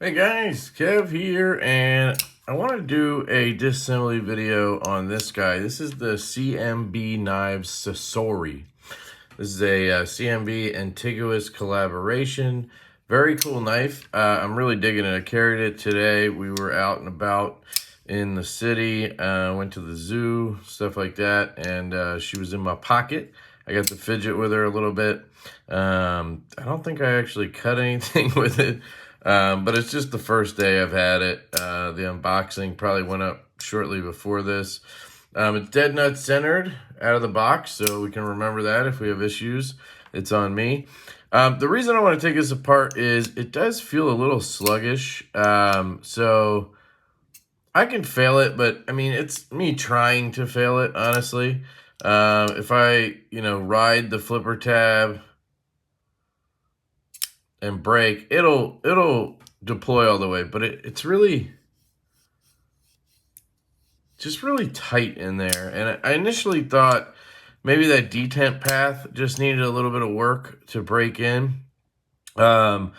Hey guys, Kev here, and I want to do a disassembly video on this guy. This is the CMB Knives Sasori. This is a CMB Antiguous collaboration. Very cool knife. I'm really digging it. I carried it today. We were out and about in the city, went to the zoo, stuff like that, and she was in my pocket. I got to fidget with her a little bit. I don't think I actually cut anything with it. But it's just the first day I've had it. The unboxing probably went up shortly before this. It's dead nut centered out of the box, so we can remember that if we have issues, it's on me. The reason I want to take this apart is it does feel a little sluggish. So I can fail it, but I mean, it's me trying to fail it, honestly. If I, ride the flipper tab and break, it'll deploy all the way, but it's really just really tight in there. And I initially thought maybe that detent path just needed a little bit of work to break in, but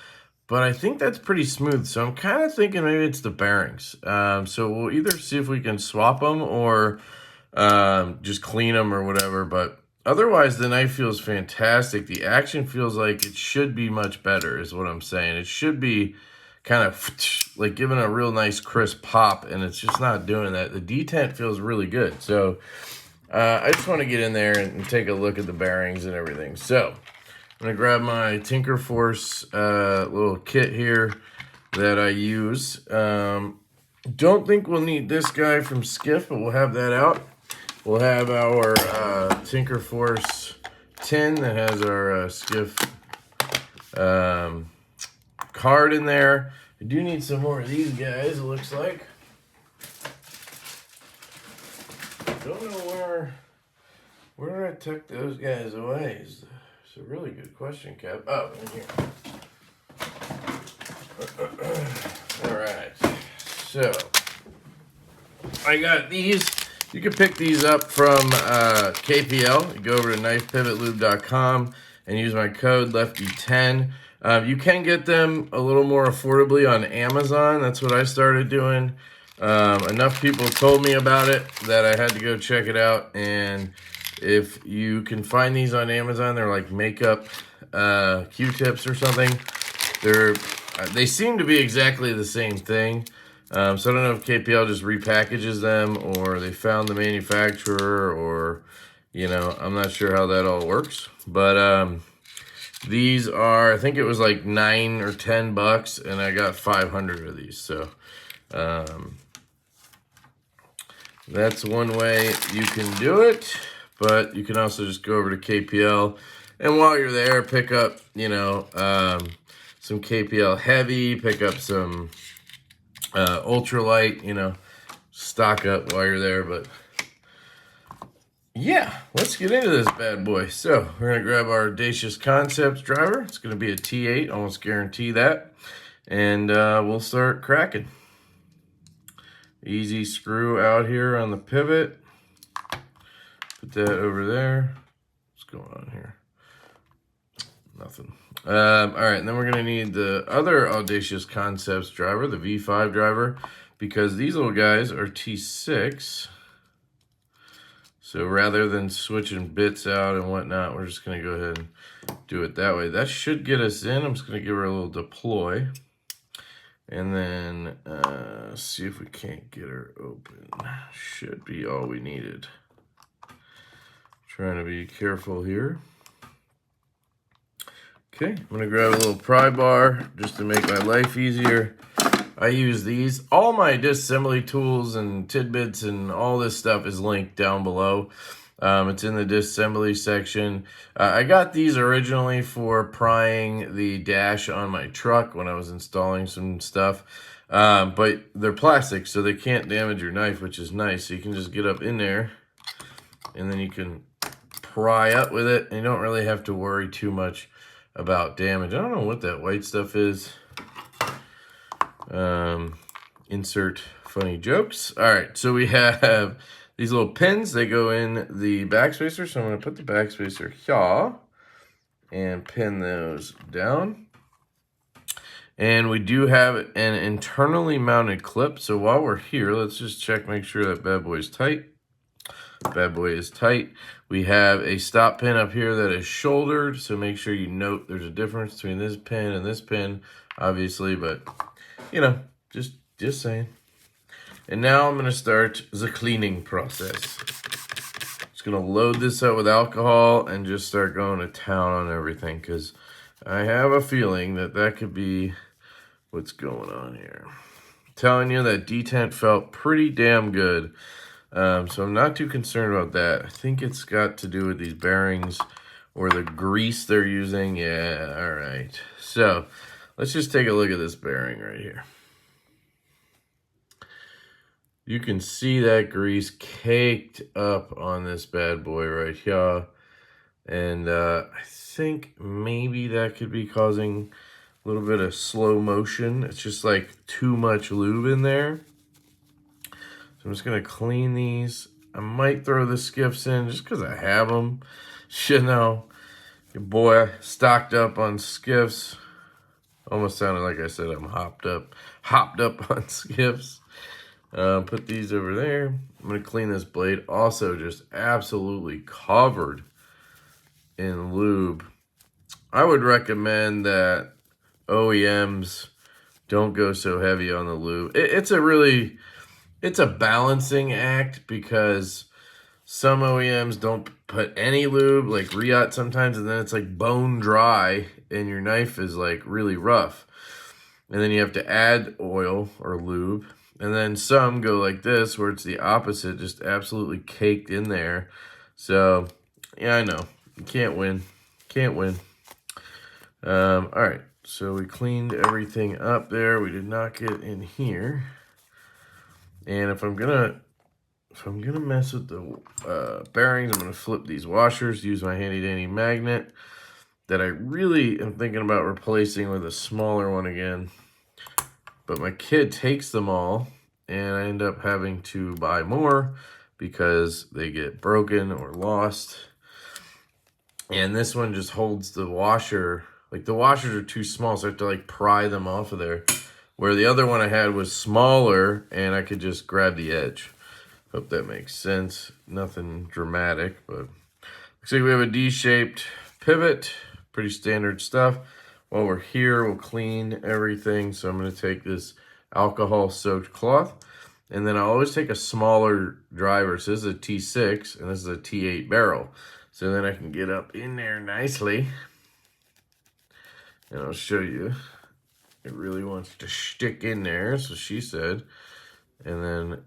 I think that's pretty smooth, so I'm kind of thinking maybe it's the bearings. So we'll either see if we can swap them or just clean them or whatever, but otherwise, the knife feels fantastic. The action feels like it should be much better, is what I'm saying. It should be kind of like giving a real nice crisp pop, and it's just not doing that. The detent feels really good. So I just want to get in there and take a look at the bearings and everything. So I'm going to grab my Tinker Force little kit here that I use. Don't think we'll need this guy from Skiff, but we'll have that out. We'll have our Tinker Force tin that has our Skiff card in there. I do need some more of these guys, it looks like. Don't know where did I tuck those guys away? It's a really good question, Cap. Oh, in here. All right. So I got these. You can pick these up from KPL. You go over to knifepivotlube.com and use my code LeftyEDC. You can get them a little more affordably on Amazon. That's what I started doing. Enough people told me about it that I had to go check it out. And if you can find these on Amazon, they're like makeup Q-tips or something. They seem to be exactly the same thing. So I don't know if KPL just repackages them or they found the manufacturer or, I'm not sure how that all works. But these are, I think it was like $9 or $10 and I got 500 of these. So that's one way you can do it. But you can also just go over to KPL. And while you're there, pick up, some KPL heavy, pick up some ultralight, stock up while you're there. But yeah, let's get into this bad boy. So we're gonna grab our Audacious Concepts driver. It's gonna be a T8, almost guarantee that. And we'll start cracking. Easy screw out here on the pivot. Put that over there. What's going on here? Nothing. All right, and then we're gonna need the other Audacious Concepts driver, the V5 driver, because these little guys are T6. So rather than switching bits out and whatnot, we're just gonna go ahead and do it that way. That should get us in. I'm just gonna give her a little deploy. And then see if we can't get her open. Should be all we needed. Trying to be careful here. Okay, I'm gonna grab a little pry bar just to make my life easier. I use these. All my disassembly tools and tidbits and all this stuff is linked down below. It's in the disassembly section. I got these originally for prying the dash on my truck when I was installing some stuff. But they're plastic, so they can't damage your knife, which is nice. So you can just get up in there, and then you can pry up with it, and you don't really have to worry too much about damage. I don't know what that white stuff is. Insert funny jokes. All right, so we have these little pins. They go in the backspacer, so I'm going to put the backspacer here and pin those down. And we do have an internally mounted clip. So while we're here, let's just check, make sure that bad boy is tight. Bad boy is tight. We have a stop pin up here that is shouldered. So make sure you note there's a difference between this pin and this pin, obviously, but you know, just saying. And now I'm going to start the cleaning process. Just going to load this up with alcohol and just start going to town on everything, because I have a feeling that that could be what's going on here. I'm telling you, that detent felt pretty damn good. So I'm not too concerned about that. I think it's got to do with these bearings or the grease they're using. Yeah, all right. So let's just take a look at this bearing right here. You can see that grease caked up on this bad boy right here. And I think maybe that could be causing a little bit of slow motion. It's just like too much lube in there. So I'm just going to clean these. I might throw the skiffs in just because I have them. You know, your boy stocked up on skiffs. Almost sounded like I said I'm hopped up on skiffs. Put these over there. I'm going to clean this blade. Also just absolutely covered in lube. I would recommend that OEMs don't go so heavy on the lube. It's a balancing act, because some OEMs don't put any lube, like Riot sometimes, and then it's like bone dry and your knife is like really rough. And then you have to add oil or lube. And then some go like this, where it's the opposite, just absolutely caked in there. So, yeah, I know. You can't win. Can't win. All right. So we cleaned everything up there. We did not get in here. And if I'm gonna mess with the bearings, I'm gonna flip these washers, use my handy dandy magnet that I really am thinking about replacing with a smaller one again. But my kid takes them all, and I end up having to buy more because they get broken or lost. And this one just holds the washer. Like, the washers are too small, so I have to like pry them off of there. Where the other one I had was smaller, and I could just grab the edge. Hope that makes sense. Nothing dramatic, but looks like we have a D-shaped pivot. Pretty standard stuff. While we're here, we'll clean everything. So I'm going to take this alcohol-soaked cloth, and then I always take a smaller driver. So this is a T6, and this is a T8 barrel. So then I can get up in there nicely, and I'll show you. It really wants to stick in there, so she said. And then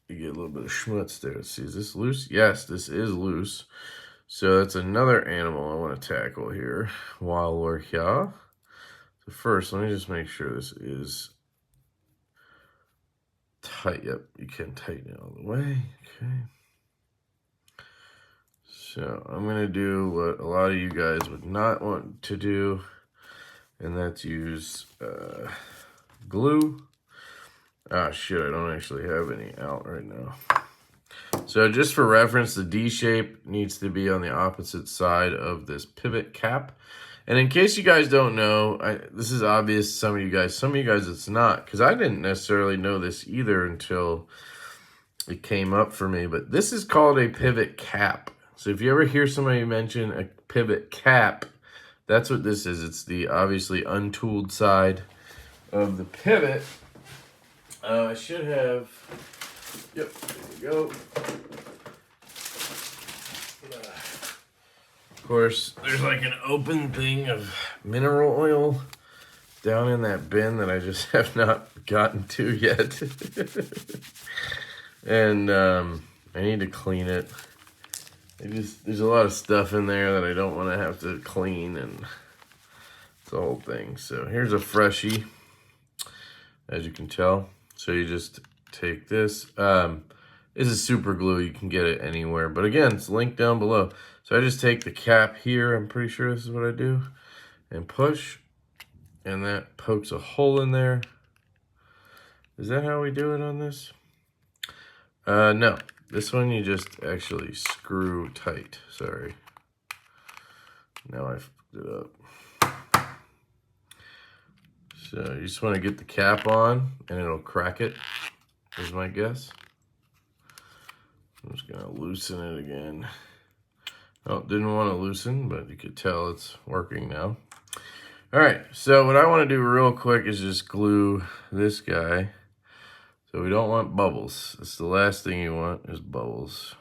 you get a little bit of schmutz there. See, is this loose? Yes, this is loose. So that's another animal I want to tackle here while we're here. So first, let me just make sure this is tight. Yep, you can tighten it all the way. Okay. So I'm going to do what a lot of you guys would not want to do, and that's use glue. Ah, shit, I don't actually have any out right now. So just for reference, the D shape needs to be on the opposite side of this pivot cap. And in case you guys don't know, this is obvious to some of you guys it's not, because I didn't necessarily know this either until it came up for me. But this is called a pivot cap. So if you ever hear somebody mention a pivot cap, that's what this is. It's the obviously untooled side of the pivot. I should have, yep, there you go. Of course, there's like an open thing of mineral oil down in that bin that I just have not gotten to yet. And I need to clean it. There's a lot of stuff in there that I don't want to have to clean, and it's the whole thing. So here's a freshie, as you can tell. So you just take this. This is super glue. You can get it anywhere. But again, it's linked down below. So I just take the cap here. I'm pretty sure this is what I do. And push. And that pokes a hole in there. Is that how we do it on this? No. This one you just actually screw tight. Sorry. Now I fucked it up. So you just want to get the cap on and it'll crack it, is my guess. I'm just gonna loosen it again. Oh, didn't want to loosen, but you could tell it's working now. All right, so what I want to do real quick is just glue this guy. So we don't want bubbles. That's the last thing you want is bubbles.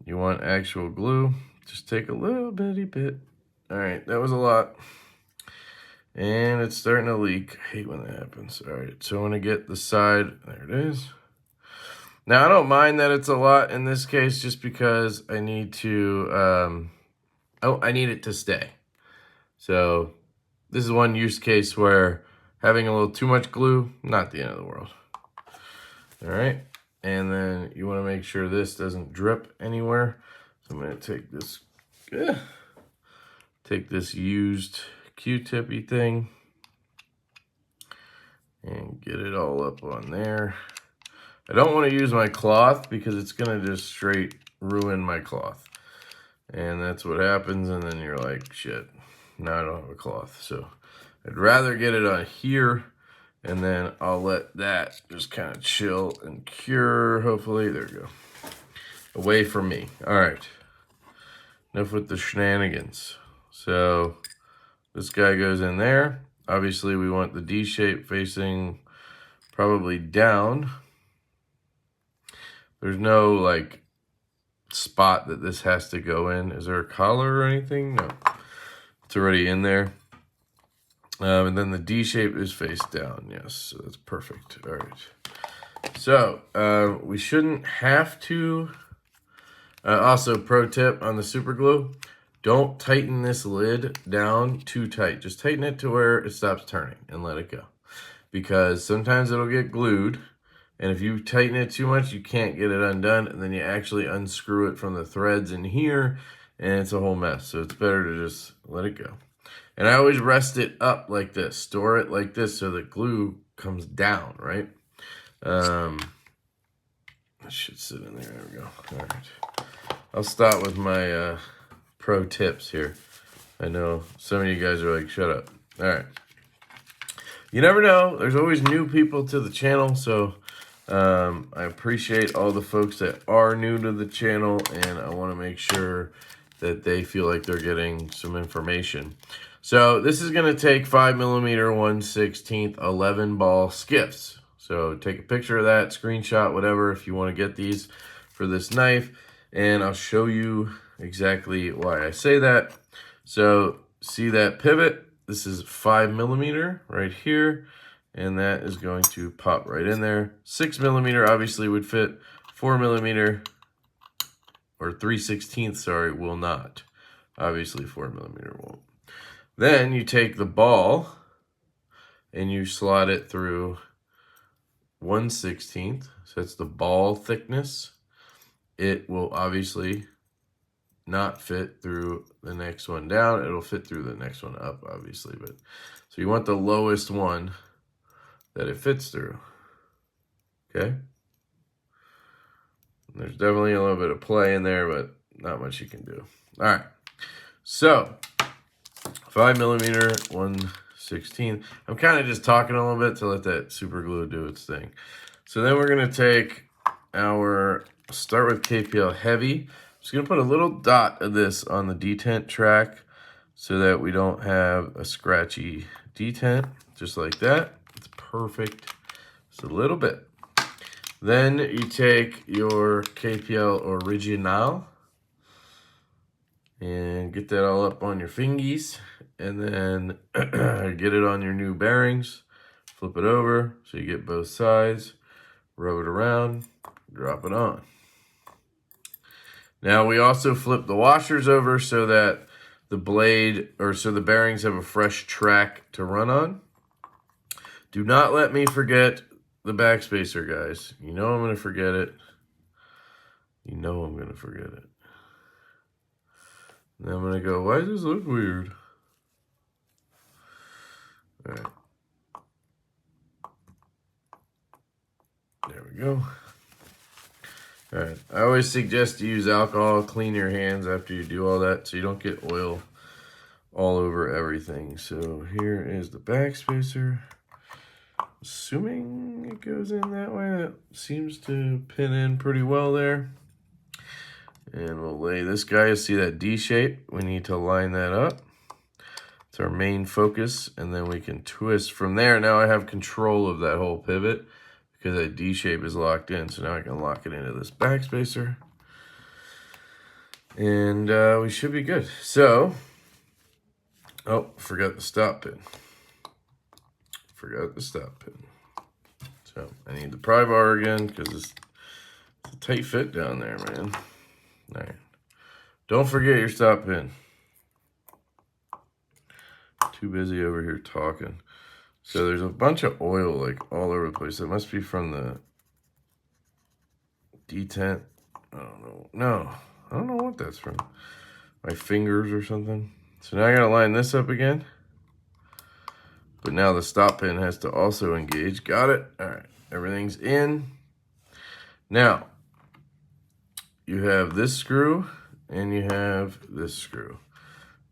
You want actual glue. Just take a little bitty bit. All right, that was a lot. And it's starting to leak. I hate when that happens. All right, so I'm gonna get the side, there it is. Now I don't mind that it's a lot in this case just because I need to, I need it to stay. So this is one use case where having a little too much glue, not the end of the world. All right, and then you wanna make sure this doesn't drip anywhere. So I'm gonna take this used Q-tippy thing and get it all up on there. I don't want to use my cloth because it's going to just straight ruin my cloth. And that's what happens, and then you're like, shit, now I don't have a cloth. So I'd rather get it on here, and then I'll let that just kind of chill and cure, hopefully. There we go. Away from me. All right. Enough with the shenanigans. So this guy goes in there. Obviously, we want the D shape facing probably down. There's no like spot that this has to go in. Is there a collar or anything? No, it's already in there. And then the D shape is face down. Yes, so that's perfect. All right. So we shouldn't have to. Also, pro tip on the super glue. Don't tighten this lid down too tight. Just tighten it to where it stops turning and let it go. Because sometimes it'll get glued, and if you tighten it too much, you can't get it undone, and then you actually unscrew it from the threads in here, and it's a whole mess. So it's better to just let it go. And I always rest it up like this. Store it like this so the glue comes down, right? It should sit in there. There we go. All right. I'll start with my... pro tips here. I know some of you guys are like, shut up. All right. You never know. There's always new people to the channel, so I appreciate all the folks that are new to the channel, and I want to make sure that they feel like they're getting some information. So this is going to take 5mm 1/16 11 ball skiffs. So take a picture of that, screenshot, whatever, if you want to get these for this knife, and I'll show you exactly why I say that. So see that pivot? This is 5mm right here, and that is going to pop right in there. 6mm obviously would fit. 4mm or 3/16, sorry, will not. Obviously 4mm won't. Then you take the ball and you slot it through 1/16. So that's the ball thickness. It will obviously not fit through the next one down. It'll fit through the next one up, obviously. But so you want the lowest one that it fits through. Okay? And there's definitely a little bit of play in there, but not much you can do. All right. So 5mm 1/16. I'm kind of just talking a little bit to let that super glue do its thing. So then we're going to take our, start with KPL heavy. Just going to put a little dot of this on the detent track so that we don't have a scratchy detent, just like that. It's perfect. Just a little bit. Then you take your KPL Original and get that all up on your fingies, and then get it on your new bearings. Flip it over so you get both sides. Rub it around, drop it on. Now we also flip the washers over so that the blade, or so the bearings have a fresh track to run on. Do not let me forget the backspacer, guys. You know I'm going to forget it. You know I'm going to forget it. And I'm going to go, why does this look weird? All right. There we go. All right, I always suggest to use alcohol, clean your hands after you do all that so you don't get oil all over everything. So here is the back spacer. Assuming it goes in that way, that seems to pin in pretty well there. And we'll lay this guy, see that D shape? We need to line that up. It's our main focus, and then we can twist from there. Now I have control of that whole pivot because that D shape is locked in. So now I can lock it into this back spacer. And we should be good. So, oh, forgot the stop pin. Forgot the stop pin. So I need the pry bar again because it's a tight fit down there, man. All right. Don't forget your stop pin. Too busy over here talking. So there's a bunch of oil like all over the place. That must be from the detent. I don't know. No, I don't know what that's from. My fingers or something. So now I gotta line this up again. But now the stop pin has to also engage. Got it? All right, everything's in. Now, you have this screw and you have this screw.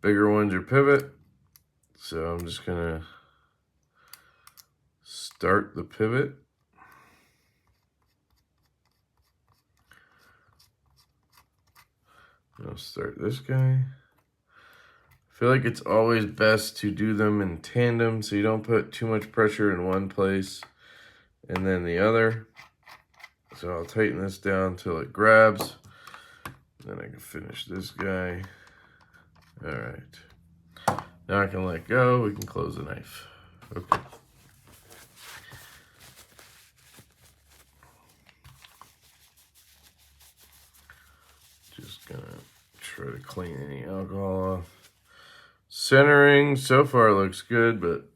Bigger one's your pivot. So I'm just gonna start the pivot. I'll start this guy. I feel like it's always best to do them in tandem so you don't put too much pressure in one place and then the other. So I'll tighten this down till it grabs. Then I can finish this guy. All right. Now I can let go. We can close the knife. Okay. Just gonna try to clean any alcohol off. Centering so far looks good, but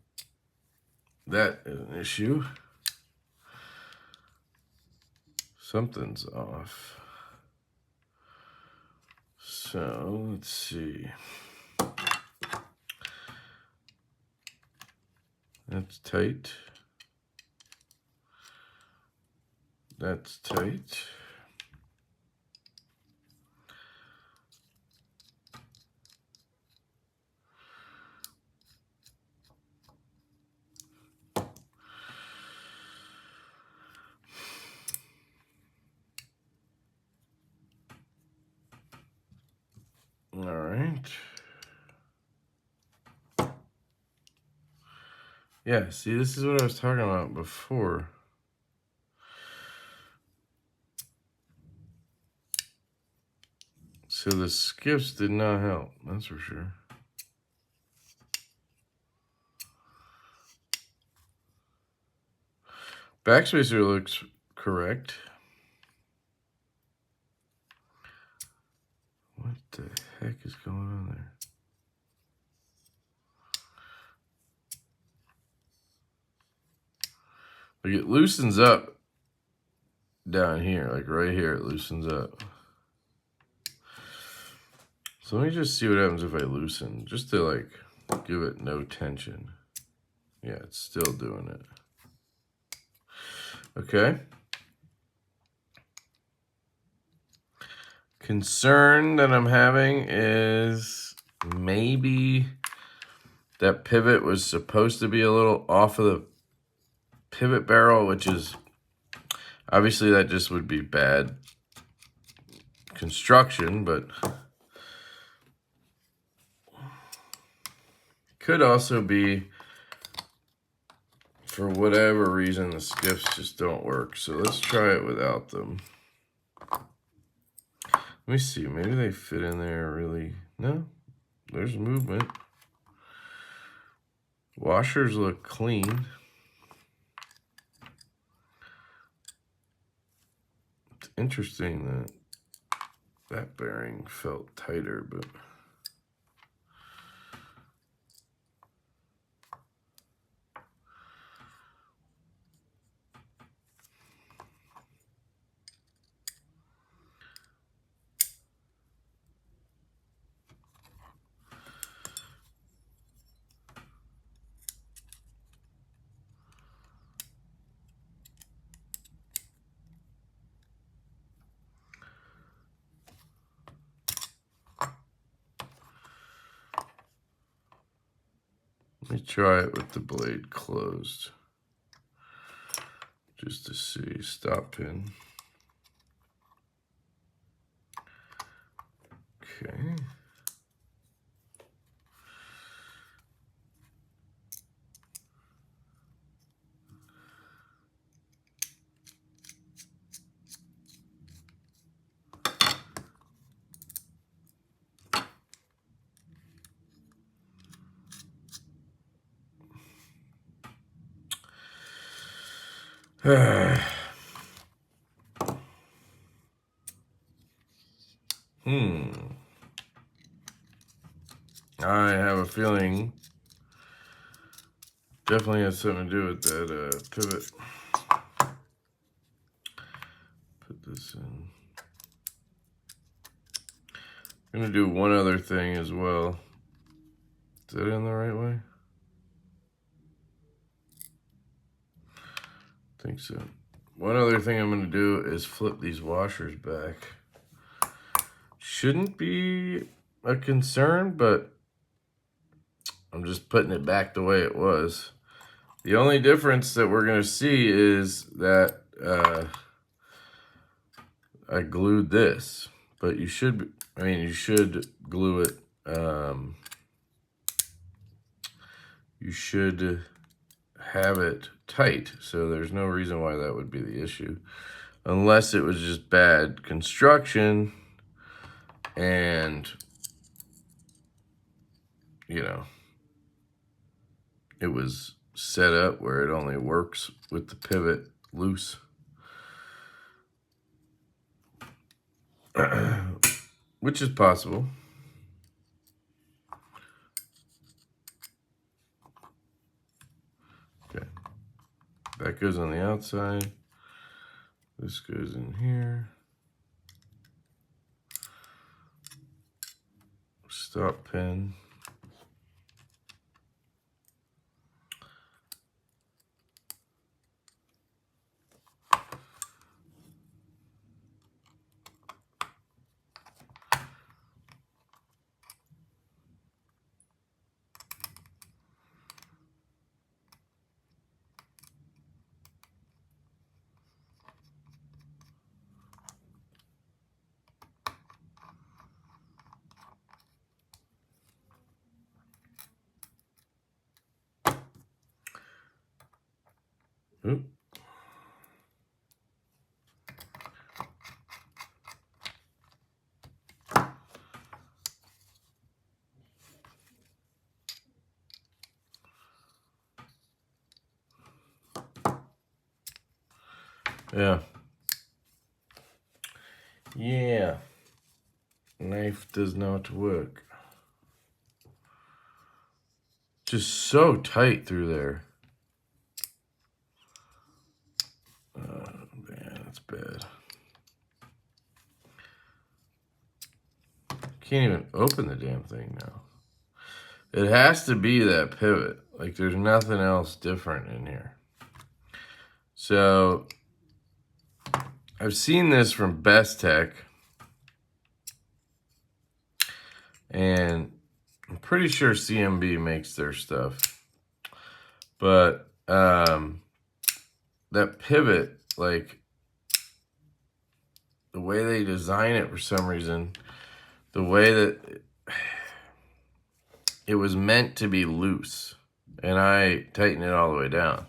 that is an issue. Something's off. So let's see. That's tight. That's tight. All right. Yeah, see, this is what I was talking about before. So the skips did not help, that's for sure. Backspacer looks correct. What the heck is going on there? Like it loosens up down here, like right here, it loosens up. So let me just see what happens if I loosen, just to like give it no tension. Yeah, it's still doing it. Okay. Concern that I'm having is maybe that pivot was supposed to be a little off of the pivot barrel, which is obviously that just would be bad construction, but could also be for whatever reason the skiffs just don't work. So let's try it without them. Let me see, maybe they fit in there really. No, there's movement. Washers look clean. It's interesting that that bearing felt tighter, but Let me try it with the blade closed, just to see. Stop pin. Okay. I have a feeling definitely has something to do with that pivot. Put this in. I'm gonna do one other thing as well. Is that in the right way? I think so. One other thing I'm gonna do is flip these washers back. Shouldn't be a concern, but I'm just putting it back the way it was. The only difference that we're gonna see is that I glued this, but you should glue it. You should have it tight, so there's no reason why that would be the issue, unless it was just bad construction and, you know, it was set up where it only works with the pivot loose. Which is possible. Okay. That goes on the outside. This goes in here. Stop pin. Oop. Yeah. Knife does not work. Just so tight through there. Man, that's bad. Can't even open the damn thing now. It has to be that pivot. Like, there's nothing else different in here. So, I've seen this from Best Tech. And I'm pretty sure CMB makes their stuff. But, that pivot, like, the way they design it for some reason, the way that it was meant to be loose, and I tighten it all the way down,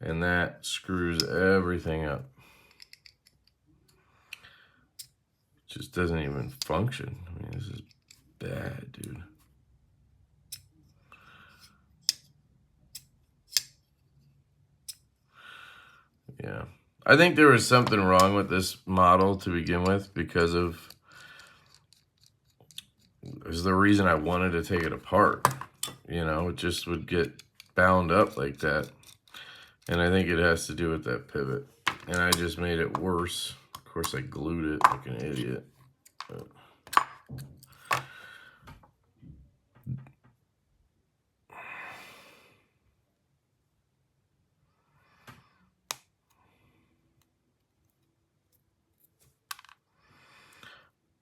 and that screws everything up. It just doesn't even function. I mean, this is bad, dude. Yeah. I think there was something wrong with this model to begin with because of, it was the reason I wanted to take it apart. You know, it just would get bound up like that. And I think it has to do with that pivot. And I just made it worse. Of course, I glued it like an idiot. But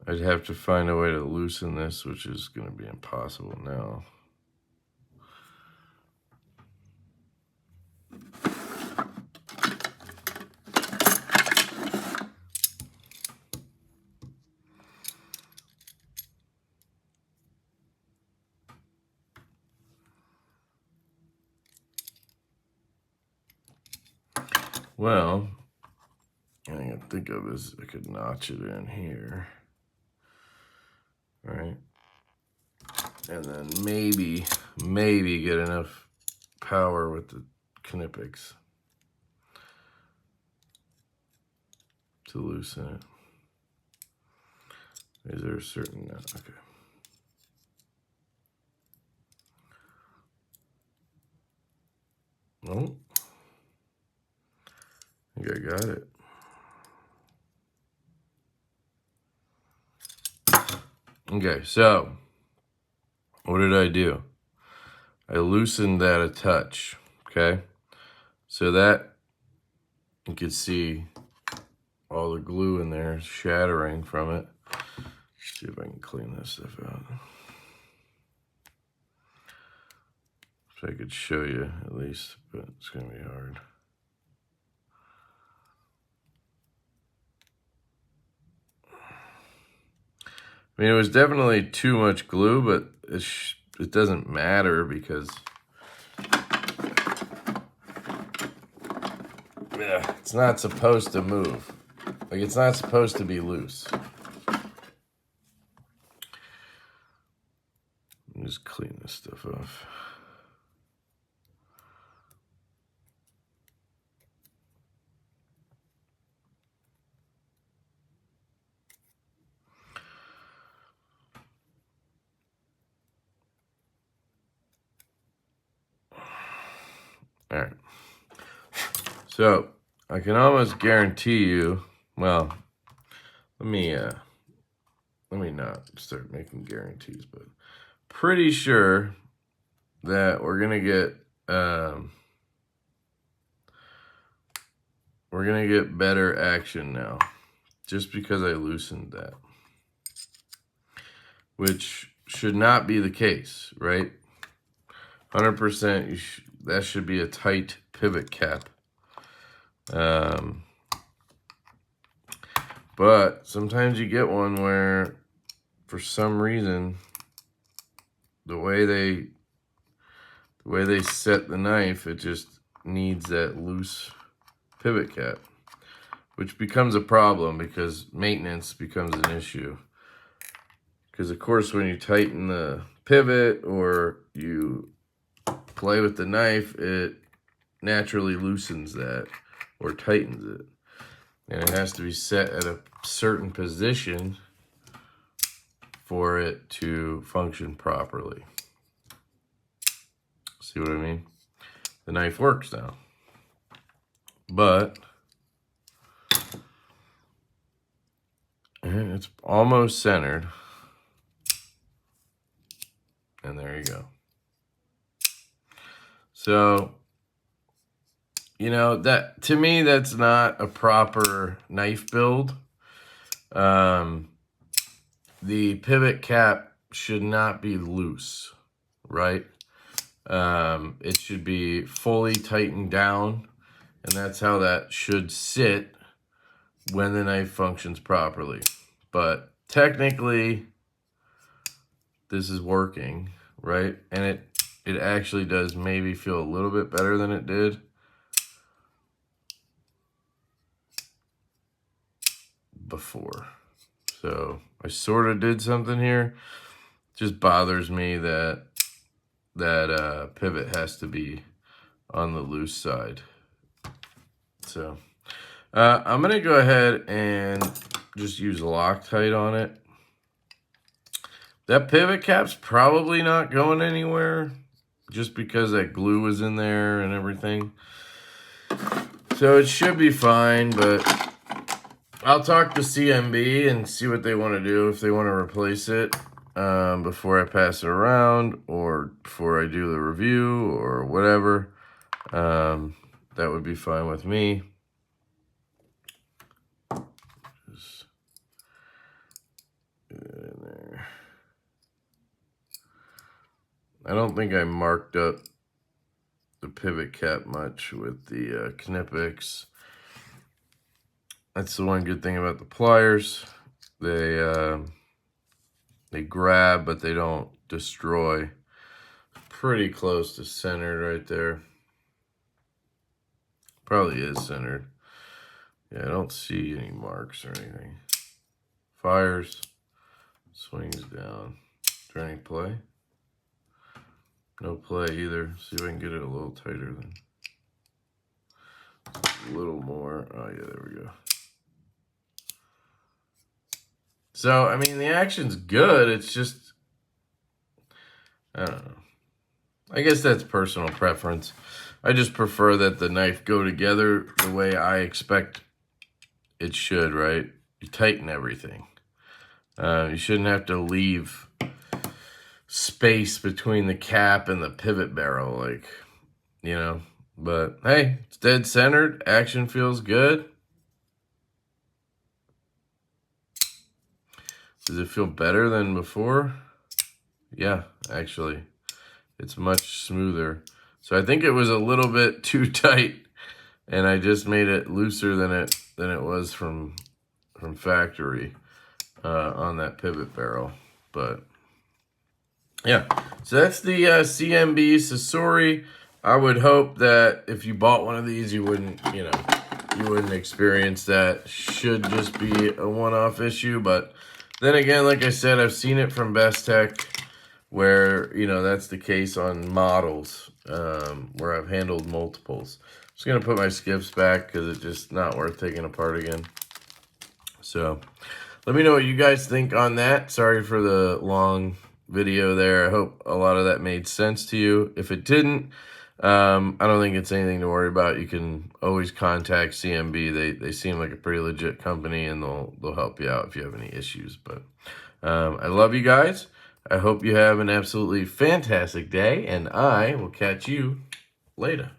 I'd have to find a way to loosen this, which is going to be impossible now. Well, the thing I think of is I could notch it in here, right? And then maybe get enough power with the Knipex to loosen it. Is there a certain, okay. Oh, I think I got it. Okay, so what did I do? I loosened that a touch, okay? So that you can see all the glue in there shattering from it. Let's see if I can clean this stuff out. If I could show you at least, but it's gonna be hard. I mean, it was definitely too much glue, but it doesn't matter because it's not supposed to move. Like, it's not supposed to be loose. Let me just clean this stuff off. All right. So I can almost guarantee you, well, let me not start making guarantees, but pretty sure that we're gonna get better action now, just because I loosened that, which should not be the case, right? 100%. That should be a tight pivot cap. But sometimes you get one where, for some reason, the way they set the knife, it just needs that loose pivot cap, which becomes a problem because maintenance becomes an issue. Because of course, when you tighten the pivot or you play with the knife, it naturally loosens that or tightens it. And it has to be set at a certain position for it to function properly. See what I mean? The knife works now. But it's almost centered. And there you go. So, you know, that to me, that's not a proper knife build. The pivot cap should not be loose, right? It should be fully tightened down, and that's how that should sit when the knife functions properly. But technically, this is working, right? And it actually does maybe feel a little bit better than it did before. So I sort of did something here. It just bothers me that pivot has to be on the loose side. So I'm gonna go ahead and just use Loctite on it. That pivot cap's probably not going anywhere just because that glue was in there and everything. So it should be fine, but I'll talk to CMB and see what they want to do, if they want to replace it before I pass it around or before I do the review or whatever. That would be fine with me. Just get it in there. I don't think I marked up the pivot cap much with the Knipex. That's the one good thing about the pliers. They grab, but they don't destroy. Pretty close to centered right there. Probably is centered. Yeah, I don't see any marks or anything. Fires, swings down. Turning play. No play either. See if I can get it a little tighter then. A little more. Oh yeah, there we go. So, I mean, the action's good. It's just, I don't know. I guess that's personal preference. I just prefer that the knife go together the way I expect it should, right? You tighten everything. You shouldn't have to leave space between the cap and the pivot barrel, like, you know. But, hey, it's dead centered. Action feels good. Does it feel better than before? Yeah, actually. It's much smoother. So I think it was a little bit too tight, and I just made it looser than it was from factory on that pivot barrel. But yeah, so that's the CMB Sasori. I would hope that if you bought one of these, you wouldn't experience that. Should just be a one-off issue, but then again, like I said, I've seen it from Best Tech where, that's the case on models where I've handled multiples. I'm just going to put my skips back because it's just not worth taking apart again. So let me know what you guys think on that. Sorry for the long video there. I hope a lot of that made sense to you. If it didn't, I don't think it's anything to worry about. You can always contact CMB. They seem like a pretty legit company, and they'll help you out if you have any issues. But I love you guys. I hope you have an absolutely fantastic day, and I will catch you later.